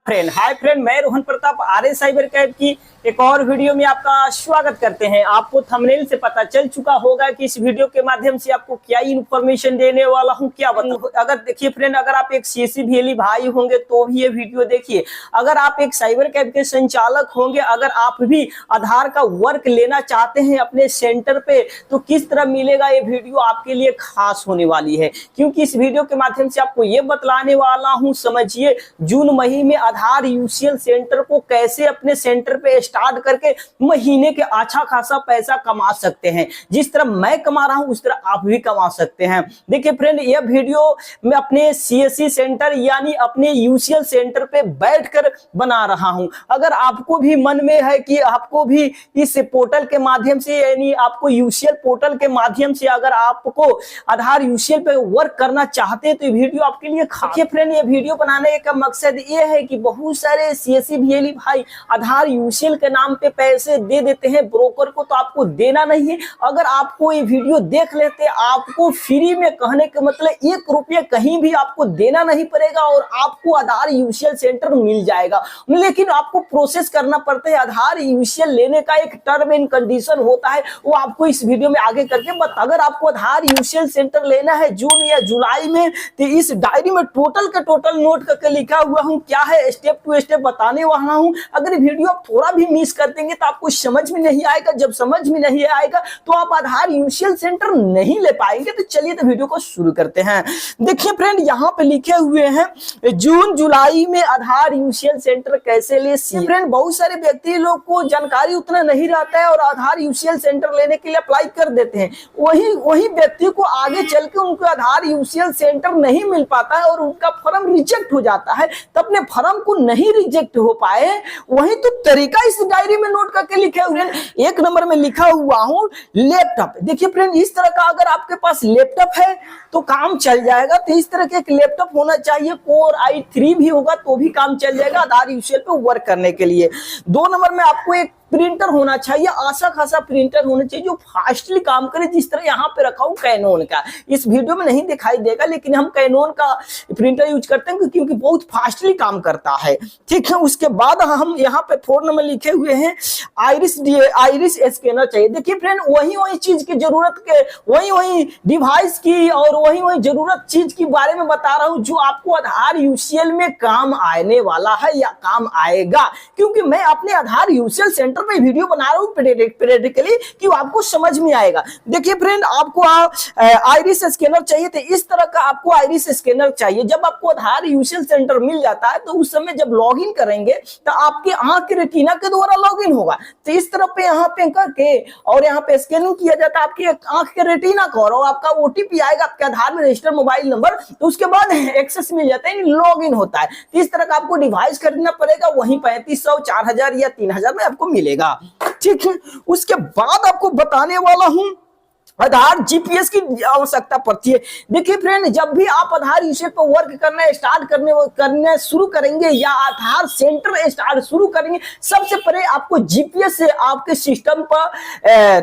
Hi friend, मैं रोहन प्रताप आर्य cyber cab की एक और वीडियो में आपका स्वागत करते हैं। आपको थंबनेल से पता चल चुका होगा कि इस वीडियो के माध्यम से आपको क्या इन्फॉर्मेशन देने वाला हूं, क्या बताऊं। अगर देखिए फ्रेंड, अगर आप एक सीएससी VLE भाई होंगे तो भी ये वीडियो देखिए। अगर आप एक साइबर कैब के संचालक होंगे, अगर आप भी आधार का वर्क लेना चाहते हैं अपने सेंटर पे, तो किस तरह मिलेगा ये वीडियो आपके लिए खास होने वाली है। क्योंकि इस वीडियो के माध्यम से आपको ये बतलाने वाला हूँ, समझिए जून महीने में आधार यूसीएल सेंटर को कैसे अपने सेंटर पे स्टार्ट करके महीने के अच्छा खासा पैसा कमा सकते हैं। जिस तरह मैं कमा रहा हूं उस तरह आप भी कमा सकते हैं। देखिए फ्रेंड, यह वीडियो मैं अपने सीएससी सेंटर यानी अपने यूसीएल सेंटर पे बैठकर बना रहा हूं। अगर आपको भी मन में है कि आपको भी इस पोर्टल के माध्यम से यानी आपको यूसीएल पोर्टल के माध्यम से अगर आपको आधार यूसीएल पे वर्क करना चाहते हैं तो ये वीडियो आपके लिए खास। फ्रेंड, ये वीडियो बनाने का मकसद ये है कि बहुत सारे सीएससी VLE भाई आधार यूसीएल के नाम पे पैसे दे देते हैं ब्रोकर को, तो आपको देना नहीं है। अगर आपको ये वीडियो देख लेते, आपको फ्री में, कहने का मतलब 1 रुपया कहीं भी आपको देना नहीं पड़ेगा और आपको आधार यूसीएल सेंटर मिल जाएगा। लेकिन आपको प्रोसेस करना पड़ता है। आधार यूसीएल लेने का एक टर्म एंड कंडीशन होता है, वो आपको इस वीडियो में आगे करके बता। अगर आपको आधार यूसीएल सेंटर लेना है जून या जुलाई में, तो इस डायरी में टोटल का टोटल नोट करके लिखा हुआ हूं, क्या है स्टेप टू स्टेप बताने वाला हूं। अगर वीडियो आप थोड़ा भी मिस कर देंगे तो आपको समझ में नहीं आएगा। जब समझ में नहीं आएगा तो आप आधार यूसीएल सेंटर नहीं ले पाएंगे। तो चलिए तो वीडियो को शुरू करते हैं। देखिए फ्रेंड, यहाँ पे लिखे हुए हैं जून जुलाई में आधार यूसीएल सेंटर कैसे ले। फ्रेंड, बहुत सारे व्यक्ति लोग को जानकारी उतना नहीं रहता है और आधार यूसीएल सेंटर लेने के लिए अप्लाई कर देते हैं। वही व्यक्ति को आगे चल के उनको आधार यूसीएल सेंटर नहीं मिल पाता है और उनका फॉर्म रिजेक्ट हो जाता है। तो अपने फॉर्म को नहीं रिजेक्ट हो पाए, वही तो तरीका इस डायरी में नोट करके लिखे हुए हैं। 1 नंबर में लिखा हुआ हूं लैपटॉप। देखिए फ्रेंड, इस तरह का अगर आपके पास लैपटॉप है तो काम चल जाएगा। तो इस तरह के एक लैपटॉप होना चाहिए। Core i3 भी होगा तो भी काम चल जाएगा आधार यूसीएल पे वर्क करने के लिए। 2 नंबर में आपको एक प्रिंटर होना चाहिए, आशा खासा प्रिंटर होना चाहिए जो फास्टली काम करे। जिस तरह यहाँ पे रखा हूँ कैनोन का, इस वीडियो में नहीं दिखाई देगा लेकिन हम कैनोन का प्रिंटर यूज करते हैं क्योंकि बहुत फास्टली काम करता है। ठीक है, उसके बाद हम यहाँ पे 4 नंबर लिखे हुए हैं आइरिस स्कैनर चाहिए। देखिए फ्रेंड, वही चीज की जरूरत के वही डिवाइस की और वही जरूरत चीज के बारे में बता रहा हूँ जो आपको आधार यूसीएल में काम आने वाला है या काम आएगा। क्योंकि मैं अपने आधार यूसीएल सेंटर में वीडियो बना रहा हूं पेरियडिकली कि वो आपको समझ में आएगा। देखिए फ्रेंड, आपको आइरिस स्कैनर चाहिए, तो इस तरह का आपको आइरिस स्कैनर चाहिए। जब आपको आधार यूसीएल सेंटर मिल जाता है तो उस समय जब लॉगिन करेंगे तो आपके आंख के रेटिना के द्वारा लॉगिन होगा। तो इस तरह पे यहाँ पे करके और यहाँ पे स्कैनिंग किया जाता है आपकी आंख के रेटिना को और आपका OTP आएगा आपके आधार में रजिस्टर्ड मोबाइल नंबर, तो उसके बाद एक्सेस मिल जाता है, लॉगिन होता है। तो इस तरह का आपको डिवाइस खरीदना पड़ेगा, वहीं 3500, 4000 या 3000 में आपको मिलेगा। ठीक है, उसके बाद आपको बताने वाला हूं आधार जीपीएस की आवश्यकता पड़ती है। देखिए फ्रेंड, जब भी आप आधार यूसीएल पर वर्क करना स्टार्ट करने शुरू करेंगे या आधार सेंटर स्टार्ट शुरू करेंगे, सबसे पहले आपको जीपीएस से आपके सिस्टम पर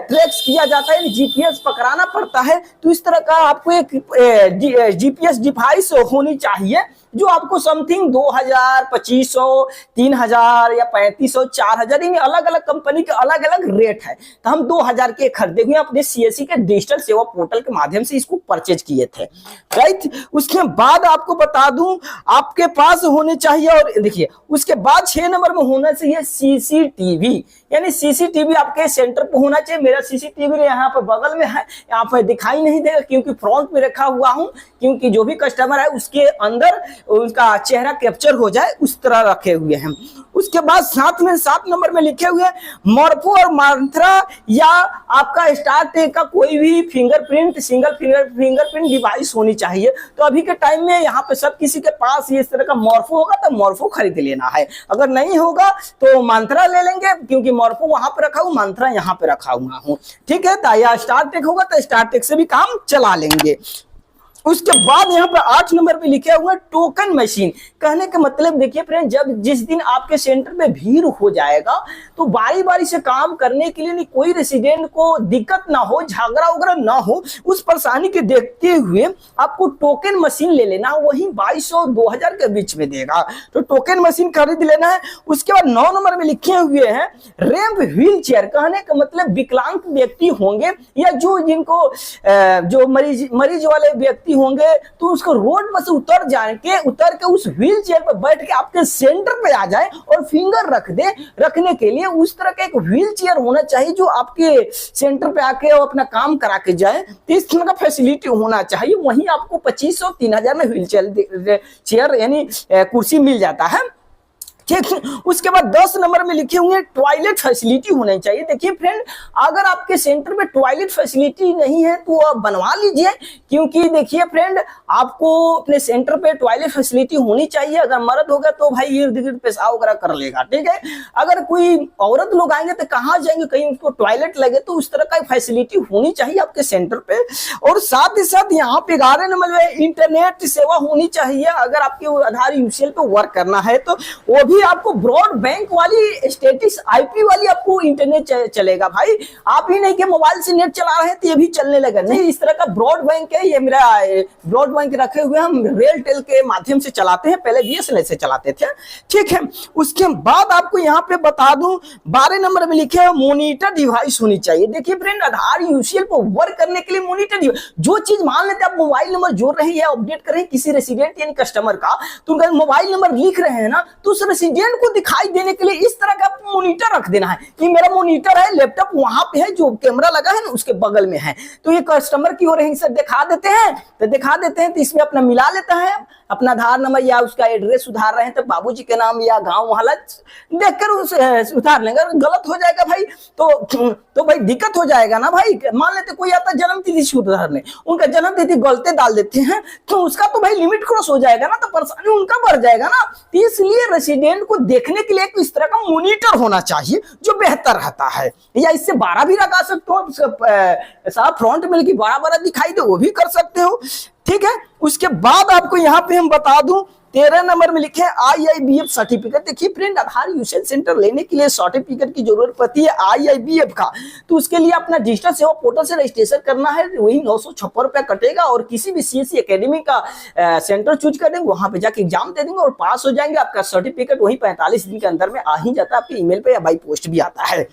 ट्रैक्स किया जाता है, जीपीएस पकड़ाना पड़ता है। तो इस तरह का आपको एक जीपीएस डिवाइस होनी चाहिए जो आपको समथिंग 2000, 2500, 3000 या 3500, 4000, यानी अलग अलग कंपनी के अलग अलग रेट है। तो हम 2000 के खरीदे हुए अपने सीएससी के डिजिटल सेवा पोर्टल के माध्यम से इसको परचेज किए थे, राइट। उसके बाद आपको बता दूं आपके पास होने चाहिए, और देखिए उसके बाद 6 नंबर में होना चाहिए सीसीटीवी, यानी सीसीटीवी आपके सेंटर पे होना चाहिए। मेरा सीसीटीवी यहाँ पे बगल में है, यहाँ पे दिखाई नहीं देगा क्योंकि फ्रंट में रखा हुआ हूँ, क्योंकि जो भी कस्टमर है उसके अंदर उसका चेहरा कैप्चर हो जाए उस तरह रखे हुए हैं। उसके बाद साथ में 7 नंबर में लिखे हुए मॉर्फो और मंत्रा या आपका स्टारटेक का कोई भी फिंगरप्रिंट, सिंगल फिंगरप्रिंट डिवाइस होनी चाहिए। तो अभी के टाइम में यहाँ पे सब किसी के पास ये इस तरह का मॉर्फो होगा तो मॉर्फो खरीद लेना है। अगर नहीं होगा तो मंत्रा ले लेंगे, क्योंकि मॉर्फो वहां पे रखा हूँ, मंत्रा यहाँ पे रखा हुआ हूँ। ठीक है, या स्टारटेक होगा तो स्टारटेक से भी काम चला लेंगे। उसके बाद यहाँ पर 8 नंबर पे लिखे हुए टोकन मशीन। कहने का मतलब देखिए फ्रेंड, जब जिस दिन आपके सेंटर पे भीड़ हो जाएगा तो बारी बारी से काम करने के लिए नहीं, कोई रेसिडेंट को दिक्कत ना हो, झगड़ा वगैरह ना हो, उस परेशानी के देखते हुए आपको टोकन मशीन ले लेना। वही 2200-2000 के बीच में देगा, तो टोकन मशीन खरीद लेना है। उसके बाद 9 नंबर में लिखे हुए हैं रैंप व्हील चेयर। कहने का मतलब विकलांग व्यक्ति होंगे या जो जिनको जो मरीज वाले व्यक्ति होंगे, तो उसको रोड पर से उतर के उस व्हील चेयर पर बैठ के आपके सेंटर पे आ जाए और फिंगर रखने के लिए उस तरह का एक व्हील चेयर होना चाहिए जो आपके सेंटर पे आके और अपना काम करा के जाए। तो इस तरह का फैसिलिटी होना चाहिए। वहीं आपको 2500-3000 में व्हील चेयर यानी कुर्सी मिल जाता है। ठीक, उसके बाद 10 नंबर में लिखे हुए टॉयलेट फैसिलिटी होनी चाहिए। देखिए फ्रेंड, अगर आपके सेंटर में टॉयलेट फैसिलिटी नहीं है तो आप बनवा लीजिए, क्योंकि देखिए फ्रेंड, आपको अपने सेंटर पे टॉयलेट फैसिलिटी होनी चाहिए। अगर मर्द होगा तो भाई इर्द गिर्द पेशाब वगैरह कर लेगा, ठीक है। अगर कोई औरत लोग आएंगे तो कहाँ जाएंगे, कहीं उनको टॉयलेट लगे, तो उस तरह का फैसिलिटी होनी चाहिए आपके सेंटर पे। और साथ ही साथ यहाँ पे 11 नंबर में इंटरनेट सेवा होनी चाहिए। अगर आपके आधार यूसीएल पे वर्क करना है तो वो भी आपको ब्रॉड बैंक वाली स्टेटिस आईपी वाली आपको इंटरनेट चलेगा भाई। आप ही नहीं कि मोबाइल से नेट चला रहे हैं तो ये भी चलने लगा, नहीं, इस तरह का ब्रॉड बैंक है। ये मेरा ब्रॉड बैंक रखे हुए हम रेलटेल के माध्यम से चलाते हैं, पहले बीएसएनएल से चलाते थे, ठीक है। उसके बाद आपको यहाँ पे बता दूं 12 नंबर में लिखे मॉनिटर डिवाइस होनी चाहिए। देखिए फ्रेंड, आधार यूसीएल पर वर्क करने के लिए मॉनिटर डिवाइस, जो चीज मान लेते आप मोबाइल नंबर जोड़ रहे हैं या अपडेट कर रहे हैं किसी रेसिडेंट यानी कस्टमर का, तो उनका मोबाइल नंबर लिख रहे हैं ना, तो उस रेसिडेंट को दिखाई देने के लिए इस तरह का मॉनिटर रख देना है कि मेरा मॉनिटर है, लैपटॉप वहां पे है, जो कैमरा लगा है ना उसके बगल में है, तो ये कस्टमर की ओर से दिखा देते हैं तो इसमें अपना मिला लेता है अपना आधार नंबर या उसका एड्रेस सुधार रहे हैं तो बाबूजी के नाम या गांव मोहल्ला देखकर उसे सुधार लेंगे। अगर गलत हो जाएगा भाई तो भाई दिक्कत हो जाएगा ना भाई। मान लेते कोई आता जन्म तिथि सुधारने, उनका जन्म तिथि गलते डाल देते हैं तो उसका तो भाई लिमिट क्रॉस हो जाएगा ना, तो परेशानी उनका बढ़ जाएगा ना। तो इसलिए रेसिडेंट को देखने के लिए इस तरह का मॉनिटर होना चाहिए जो बेहतर रहता है, या इससे 12 भी लगा सकते हो, साफ फ्रंट में लेकिन बड़ा दिखाई दे वो भी कर सकते हो, ठीक है। उसके बाद आपको यहाँ पे हम बता दूं 13 नंबर में लिखे IIBF सर्टिफिकेट। देखिए फ्रेंड, आधार यूसेज सेंटर लेने के लिए सर्टिफिकेट की जरूरत पड़ती है IIBF का, तो उसके लिए अपना डिजिटल सेवा पोर्टल से रजिस्ट्रेशन करना है, वही 956 रुपया कटेगा और किसी भी CSC एकेडमी का सेंटर चूज कर देंगे, वहां पे जाके एग्जाम दे देंगे और पास हो जाएंगे। आपका सर्टिफिकेट वही 45 दिन के अंदर में आ ही जाता है, आपके ईमेल पे या बाई पोस्ट भी आता है,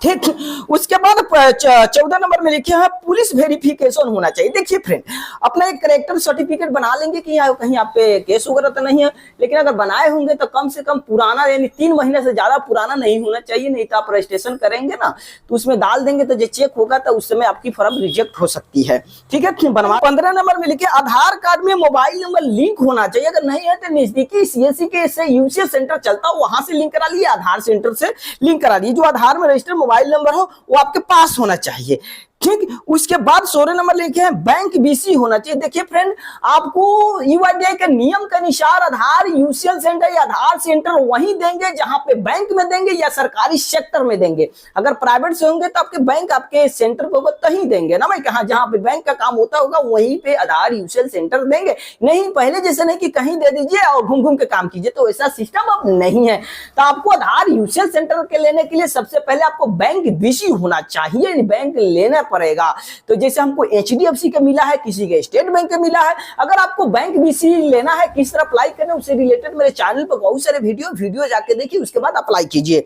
ठीक। उसके बाद 14 नंबर में लिखे हैं पुलिस वेरिफिकेशन होना चाहिए। देखिए फ्रेंड, अपना एक कैरेक्टर सर्टिफिकेट बना लेंगे कि कहीं आप पे केस वगैरह तो नहीं है, लेकिन अगर बनाए होंगे तो कम से कम पुराना यानी 3 महीने से ज्यादा पुराना नहीं होना चाहिए, नहीं तो आप रजिस्ट्रेशन करेंगे ना तो उसमें डाल देंगे तो जो चेक होगा तो उस समय आपकी फॉर्म रिजेक्ट हो सकती है, ठीक है। बनवा 15 नंबर में लिखे आधार कार्ड में मोबाइल नंबर लिंक होना चाहिए। अगर नहीं है तो नजदीकी CSC के यूसीएल सेंटर चलता हो वहां से लिंक करा लिए, आधार सेंटर से लिंक करा लिए, जो आधार में रजिस्टर्ड मोबाइल नंबर हो वो आपके पास होना चाहिए, ठीक। उसके बाद 16 नंबर लिखे हैं बैंक BC होना चाहिए। देखिए फ्रेंड, आपको UIDAI के नियम के अनुसार आधार यूसीएल सेंटर या आधार सेंटर वहीं देंगे जहां पे बैंक में देंगे या सरकारी सेक्टर में देंगे। अगर प्राइवेट से होंगे तो आपके बैंक आपके सेंटर पे तहीं देंगे ना भाई, कहां जहां पे बैंक का काम होता होगा वहीं पे आधार यूसीएल सेंटर देंगे। नहीं पहले जैसे नहीं कि कहीं दे दीजिए और घूम घूम के काम कीजिए, तो ऐसा सिस्टम अब नहीं है। तो आपको आधार यूसीएल सेंटर के लेने के लिए सबसे पहले आपको बैंक BC होना चाहिए, बैंक लेना पड़ेगा। तो जैसे हमको HDFC का मिला है, किसी के स्टेट बैंक का मिला है, अगर आपको बैंक BC लेना है किस तरह अप्लाई करना उससे रिलेटेड मेरे चैनल पर बहुत सारे वीडियो जाके देखिए, उसके बाद अप्लाई कीजिए।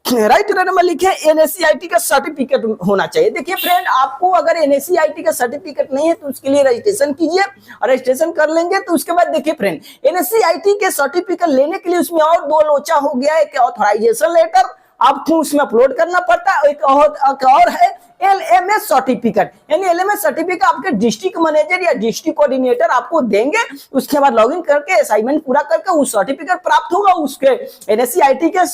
राइट नंबर लिखे NSCIT का सर्टिफिकेट होना चाहिए। देखिए फ्रेंड, आपको अगर NSCIT का सर्टिफिकेट नहीं है तो उसके लिए रजिस्ट्रेशन कीजिए, और रजिस्ट्रेशन कर लेंगे तो उसके बाद देखिए फ्रेंड, NSCIT के सर्टिफिकेट लेने के लिए उसमें और 2 लोचा हो गया है कि ऑथराइजेशन लेटर आपको उसमें अपलोड करना पड़ता है, एक और है LMS सर्टिफिकेट, यानी LMS सर्टिफिकेट आपके डिस्ट्रिक्ट मैनेजर या डिस्ट्रिक्ट कोऑर्डिनेटर आपको देंगे। उसके बाद लॉगिन करके असाइनमेंट पूरा करके उस सर्टिफिकेट प्राप्त होगा, उसके NSCIT के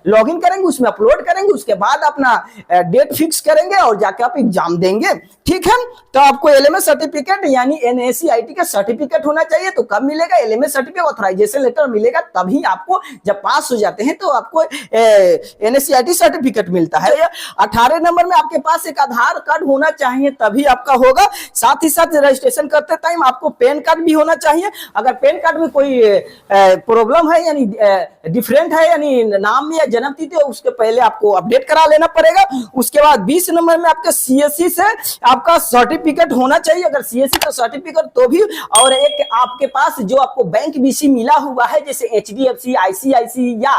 लॉगिन करेंगे, उसमें अपलोड करेंगे, उसके बाद अपना डेट फिक्स करेंगे और जाके आप एग्जाम देंगे, ठीक है। तो आपको LMS सर्टिफिकेट यानी NSCIT का सर्टिफिकेट होना चाहिए। तो कब मिलेगा LMS सर्टिफिकेट? ऑथराइजेशन लेटर मिलेगा, तभी आपको जब पास हो जाते हैं तो आपको NSCIT सर्टिफिकेट मिलता है। 18 नंबर में आपके पास पास एक आधार कार्ड होना चाहिए तभी आपका होगा। साथ ही साथ रजिस्ट्रेशन करते टाइम आपको पैन कार्ड भी होना चाहिए। अगर पैन कार्ड में कोई प्रॉब्लम है यानी डिफरेंट है यानी नाम में या जन्म तिथि, उसके पहले आपको अपडेट करा लेना पड़ेगा। उसके बाद 20 नंबर में आपके सीएससी से आपका सर्टिफिकेट होना चाहिए, अगर सीएससी का सर्टिफिकेट तो भी, और एक आपके पास जो आपको बैंक बीसी मिला हुआ है जैसे एचडीएफसी, आईसीआईसी या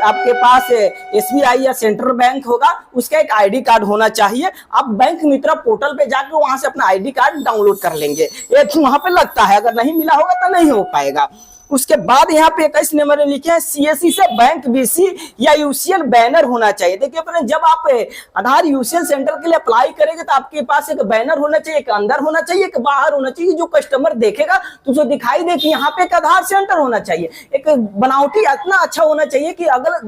आपके पास एसबीआई या सेंट्रल बैंक होगा, उसका एक आईडी कार्ड होना चाहिए। आप बैंक मित्र पोर्टल पे जाकर वहां से अपना आईडी कार्ड डाउनलोड कर लेंगे, एक वहां पे लगता है, अगर नहीं मिला होगा तो नहीं हो पाएगा। उसके बाद यहाँ पे 21 नंबर में लिखे हैं सीएससी से बैंक बीसी या यूसीएल बैनर होना चाहिए। देखिए अपने जब आप आधार यूसीएल सेंटर के लिए अप्लाई करेंगे तो आपके पास एक बैनर होना चाहिए, एक अंदर होना चाहिए, एक बाहर होना चाहिए। जो कस्टमर देखेगा तो उसे दिखाई दे कि यहाँ पे एक आधार सेंटर होना चाहिए। एक बनावटी इतना अच्छा होना चाहिए कि अगर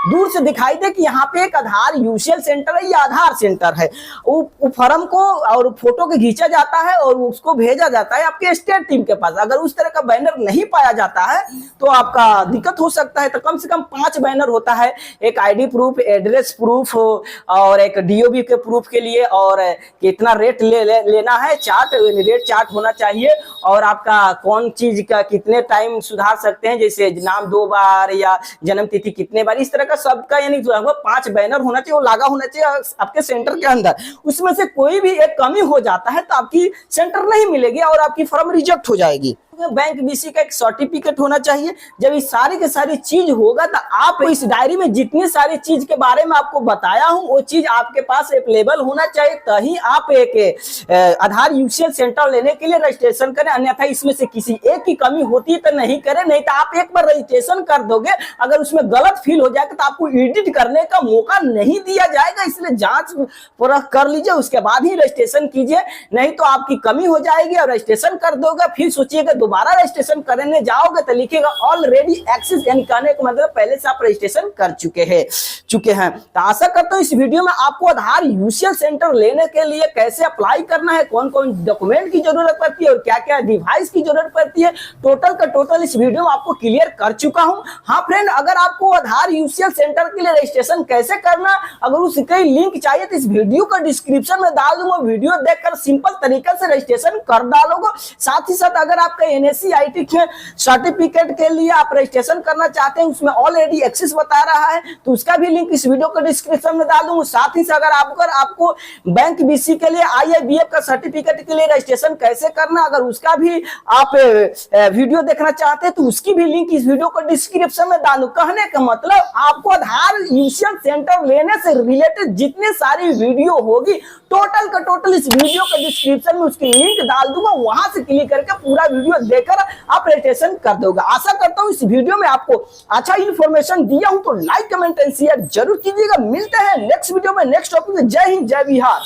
दूर से दिखाई दे कि यहाँ पे एक आधार यूसीएल सेंटर है या आधार सेंटर है। वो फॉर्म को और फोटो को खींचा जाता है और उसको भेजा जाता है आपके स्टेट टीम के पास। अगर उस तरह का बैनर नहीं पाया जाता है तो आपका दिक्कत हो सकता है। तो कम से कम 5 बैनर होता है, एक आईडी प्रूफ, एड्रेस प्रूफ और एक डीओबी के प्रूफ के लिए, और कितना रेट लेना है, चार्ट, रेट चार्ट होना चाहिए, और आपका कौन चीज का कितने टाइम सुधार सकते हैं, जैसे नाम 2 बार या जन्म तिथि कितने बार, इस तरह का सबका यानी 5 बैनर होना चाहिए, वो लगा होना चाहिए आपके सेंटर के अंदर। उसमें से कोई भी एक कमी हो जाता है तो आपकी सेंटर नहीं मिलेगी और आपकी फॉर्म रिजेक्ट हो जाएगी। बैंक बीसी का एक सर्टिफिकेट होना चाहिए। जब इस सारी के सारी चीज होगा तो आप इस डायरी में जितनी सारी चीज के बारे में आपको बताया हूं वो चीज आपके पास अवेलेबल होना चाहिए, तभी आप एक आधार यूसीएल सेंटर लेने के लिए रजिस्ट्रेशन करें। अन्यथा इसमें से किसी एक की कमी होती है तो नहीं करें, नहीं तो आप एक बार रजिस्ट्रेशन कर दोगे, अगर उसमें गलत फील हो जाएगा तो आपको एडिट करने का मौका नहीं दिया जाएगा। इसलिए जांच परख कर लीजिए, उसके बाद ही रजिस्ट्रेशन कीजिए, नहीं तो आपकी कमी हो जाएगी और रजिस्ट्रेशन कर दोगे, फिर सोचिएगा दोबारा रजिस्ट्रेशन करने जाओगे तो लिखेगा ऑलरेडी एक्सेस, यानी कहने का मतलब पहले से आप रजिस्ट्रेशन कर चुके हैं। तो आशा करता हूं इस वीडियो में आपको आधार यूसीएल सेंटर लेने के लिए कैसे अप्लाई करना है, कौन कौन डॉक्यूमेंट की जरूरत पड़ती है और क्या क्या डिवाइस की जरूरत पड़ती है, टोटल का टोटल इस वीडियो में आपको क्लियर कर चुका हूं। हाँ फ्रेंड, अगर आपको आधार यूसीएल सेंटर के लिए रजिस्ट्रेशन कैसे करना, अगर उसका लिंक चाहिए तो इस वीडियो का डिस्क्रिप्शन में डाल दूंगा, वीडियो देखकर सिंपल तरीके से रजिस्ट्रेशन कर डालोगे। साथ ही साथ अगर आपका एनएससी आईटी के सर्टिफिकेट के लिए आप रजिस्ट्रेशन करना चाहते हैं, उसमें ऑलरेडी एक्सेस बता रहा है, तो उसका भी लिंक इस वीडियो के डिस्क्रिप्शन में डाल दूंगा। साथ ही साथ अगर आपको बैंक बीसी के लिए आईआईबीएफ का सर्टिफिकेट के लिए रजिस्ट्रेशन कैसे करना, अगर उसका भी आप वीडियो देखना चाहते हैं तो उसकी भी लिंक इस वीडियो को डिस्क्रिप्शन में डाल दूं। कहने का मतलब आपको आधार यूसीएल सेंटर लेने से रिलेटेड जितनी सारी वीडियो होगी टोटल का टोटल इस वीडियो के डिस्क्रिप्शन में उसकी लिंक डाल दूंगा, वहां से क्लिक करके पूरा वीडियो देखकर आप रजिस्ट्रेशन कर दोगे। आशा करता हूं इस वीडियो में आपको अच्छा इन्फॉर्मेशन दिया हूं, तो लाइक कमेंट एंड शेयर जरूर कीजिएगा। मिलते हैं नेक्स्ट वीडियो में नेक्स्ट टॉपिक में। जय हिंद, जय बिहार।